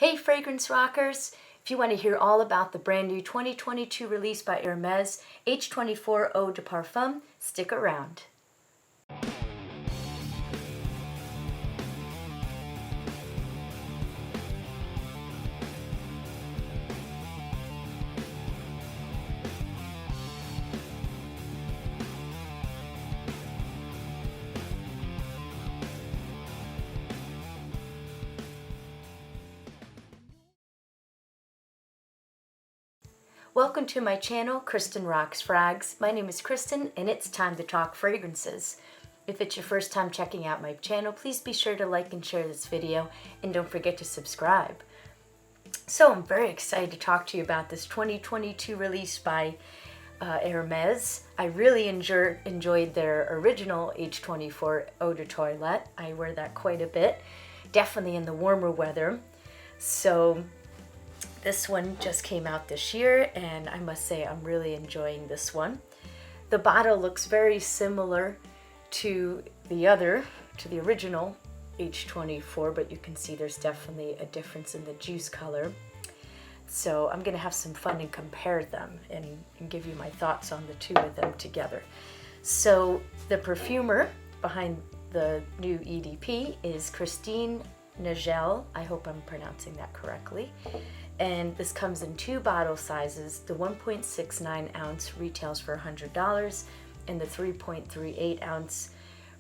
Hey fragrance rockers! If you want to hear all about the brand new 2022 release by Hermes, H24 Eau de Parfum, stick around. Welcome to my channel, Kristen Rocks Frags. My name is Kristen and it's time to talk fragrances. If it's your first time checking out my channel, please be sure to like and share this video and don't forget to subscribe. So I'm very excited to talk to you about this 2022 release by Hermes. I really enjoyed their original H24 Eau de Toilette. I wear that quite a bit, definitely in the warmer weather. So this one just came out this year and I must say I'm really enjoying this one. The bottle looks very similar to the original H24, but you can see there's definitely a difference in the juice color. So I'm gonna have some fun and compare them and give you my thoughts on the two of them together. So the perfumer behind the new EDP is Christine Nagel. I hope I'm pronouncing that correctly. And this comes in two bottle sizes. The 1.69 ounce retails for $100 and the 3.38 ounce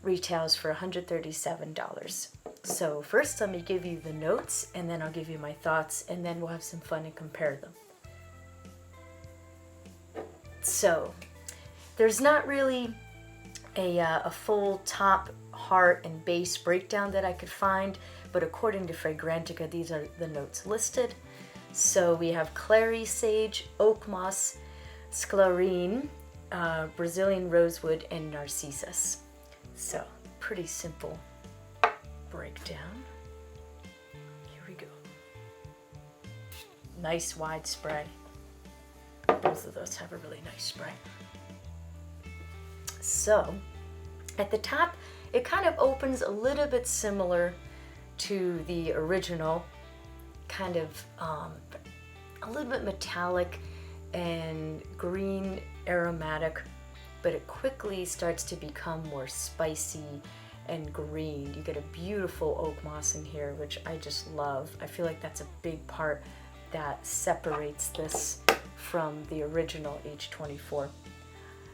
retails for $137. So first let me give you the notes and then I'll give you my thoughts and then we'll have some fun and compare them. So there's not really a full top, heart, and base breakdown that I could find, but according to Fragrantica, these are the notes listed. So we have clary sage, oak moss, sclarine, Brazilian rosewood, and narcissus. So pretty simple breakdown. Here we go. Nice wide spray. Both of those have a really nice spray. So at the top, it kind of opens a little bit similar to the original, kind of a little bit metallic and green aromatic, but it quickly starts to become more spicy and green. You get a beautiful oak moss in here, which I just love. I feel like that's a big part that separates this from the original H24.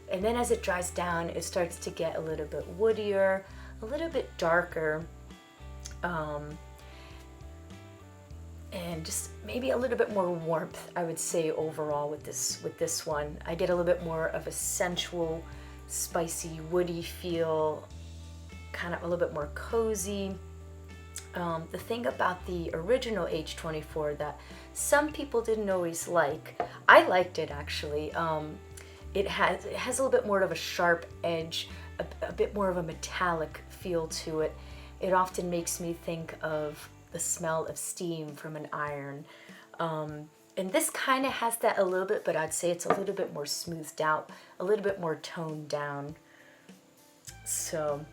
And then as it dries down, it starts to get a little bit woodier, a little bit darker, and just maybe a little bit more warmth, I would say, overall with this one. I get a little bit more of a sensual, spicy, woody feel, kind of a little bit more cozy. The thing about the original H24 that some people didn't always like, I liked it actually. It has a little bit more of a sharp edge, a bit more of a metallic feel to it. It often makes me think of the smell of steam from an iron. And this kind of has that a little bit, but I'd say it's a little bit more smoothed out, a little bit more toned down. So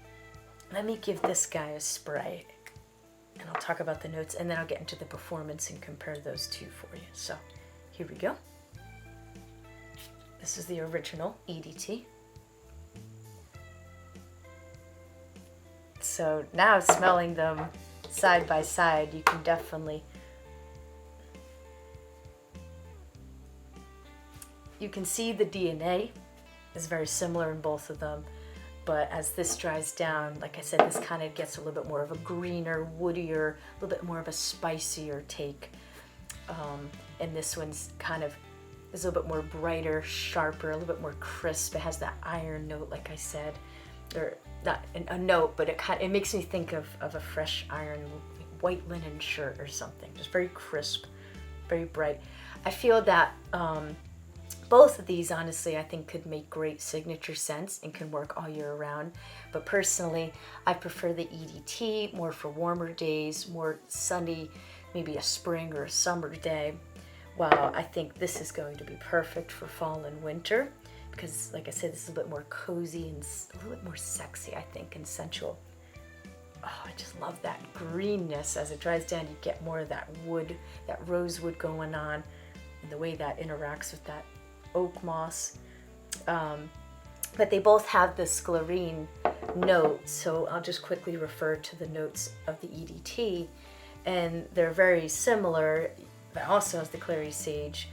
let me give this guy a spray and I'll talk about the notes and then I'll get into the performance and compare those two for you. So here we go. This is the original EDT. So now smelling them side by side, you can definitely, you can see the DNA is very similar in both of them, but as this dries down, like I said, this kind of gets a little bit more of a greener, woodier, a little bit more of a spicier take. And this one's kind of is a little bit more brighter, sharper, a little bit more crisp. It has that iron note, like I said, or not a note, but it makes me think of a fresh iron white linen shirt or something. Just very crisp, very bright. I feel that both of these, honestly, I think could make great signature scents and can work all year round. But personally, I prefer the EDT more for warmer days, more sunny, maybe a spring or a summer day. While I think this is going to be perfect for fall and winter because, like I said, this is a bit more cozy and a little bit more sexy, I think, and sensual. I just love that greenness. As it dries down, you get more of that wood, that rosewood going on, and the way that interacts with that oak moss. But they both have the sclerine note, so I'll just quickly refer to the notes of the EDT, and they're very similar. It also has the clary sage,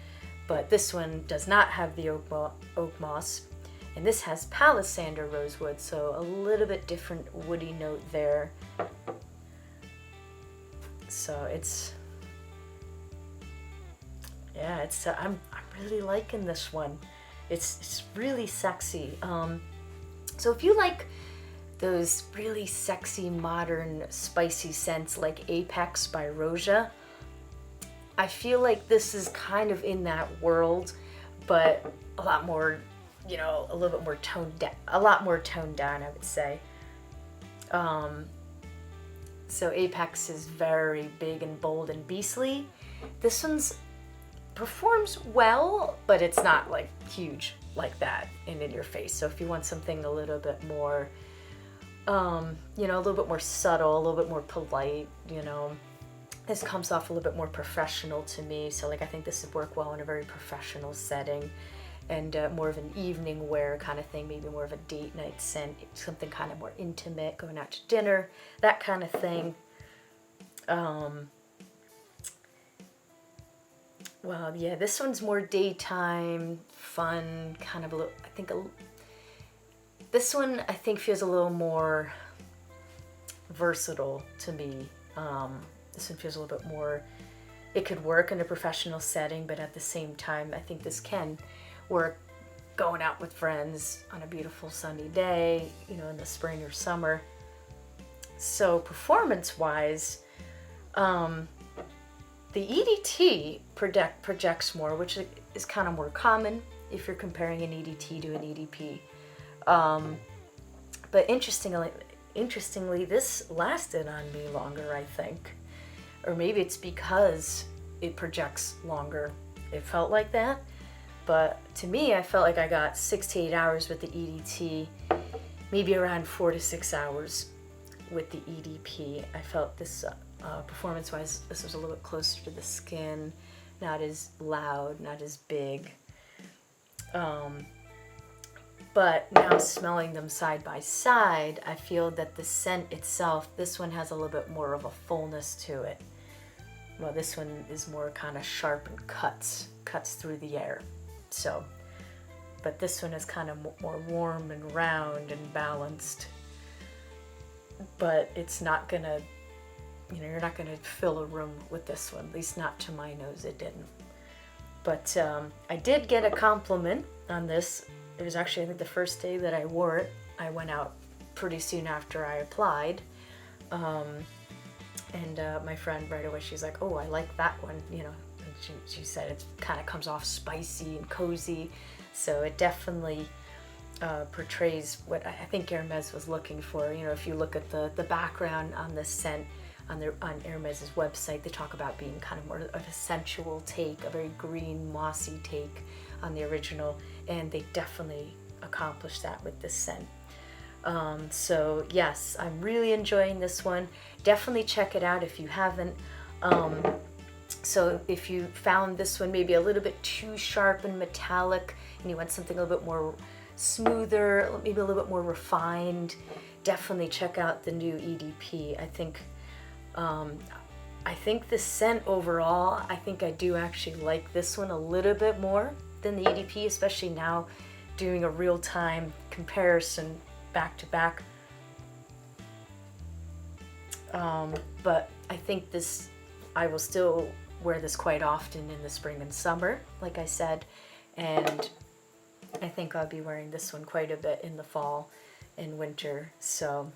but this one does not have the oak moss, and this has palisander rosewood, so a little bit different woody note there. So I'm really liking this one. It's really sexy. So if you like those really sexy, modern, spicy scents like Apex by Roja, I feel like this is kind of in that world, but a lot more, a little bit more toned down, I would say. So Apex is very big and bold and beastly. This one's performs well, but it's not like huge like that and in your face. So if you want something a little bit more, a little bit more subtle, a little bit more polite, this comes off a little bit more professional to me. So like I think this would work well in a very professional setting, and more of an evening wear kind of thing, maybe more of a date night scent, something kind of more intimate, going out to dinner, that kind of thing. Well, yeah, this one's more daytime, fun, kind of this one I think feels a little more versatile to me. This one feels a little bit more, it could work in a professional setting, but at the same time, I think this can work going out with friends on a beautiful sunny day, in the spring or summer. So performance-wise, the EDT projects more, which is kind of more common if you're comparing an EDT to an EDP. But interestingly, this lasted on me longer, I think. Or maybe it's because it projects longer. It felt like that. But to me, I felt like I got 6 to 8 hours with the EDT, maybe around 4 to 6 hours with the EDP. I felt this, performance-wise, this was a little bit closer to the skin, not as loud, not as big. But now smelling them side by side, I feel that the scent itself, this one has a little bit more of a fullness to it. Well, this one is more kind of sharp and cuts through the air. So, but this one is kind of more warm and round and balanced. But it's not gonna, you're not gonna fill a room with this one, at least not to my nose, it didn't. But I did get a compliment on this. It was actually, I think, the first day that I wore it. I went out pretty soon after I applied. And my friend right away, she's like, oh, I like that one, And she said it kind of comes off spicy and cozy. So it definitely portrays what I think Hermes was looking for. If you look at the background on this scent, on Hermes' website, they talk about being kind of more of a sensual take, a very green, mossy take on the original, and they definitely accomplished that with this scent. So yes, I'm really enjoying this one. Definitely check it out if you haven't. So if you found this one maybe a little bit too sharp and metallic, and you want something a little bit more smoother, maybe a little bit more refined, definitely check out the new EDP. I think the scent overall, I think I do actually like this one a little bit more than the EDP, especially now doing a real-time comparison back to back. But I think I will still wear this quite often in the spring and summer, like I said, and I think I'll be wearing this one quite a bit in the fall and winter. So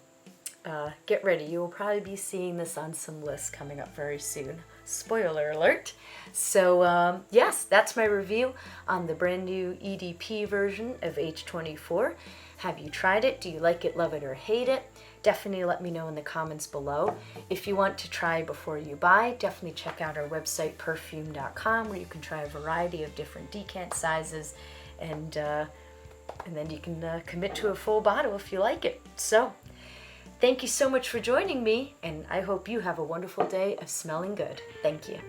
get ready, you will probably be seeing this on some lists coming up very soon. Spoiler alert. So yes, that's my review on the brand new EDP version of H24. Have you tried it? Do you like it, love it, or hate it? Definitely let me know in the comments below. If you want to try before you buy, definitely check out our website, perfume.com, where you can try a variety of different decant sizes, and then you can commit to a full bottle if you like it. So Thank you so much for joining me, and I hope you have a wonderful day of smelling good. Thank you.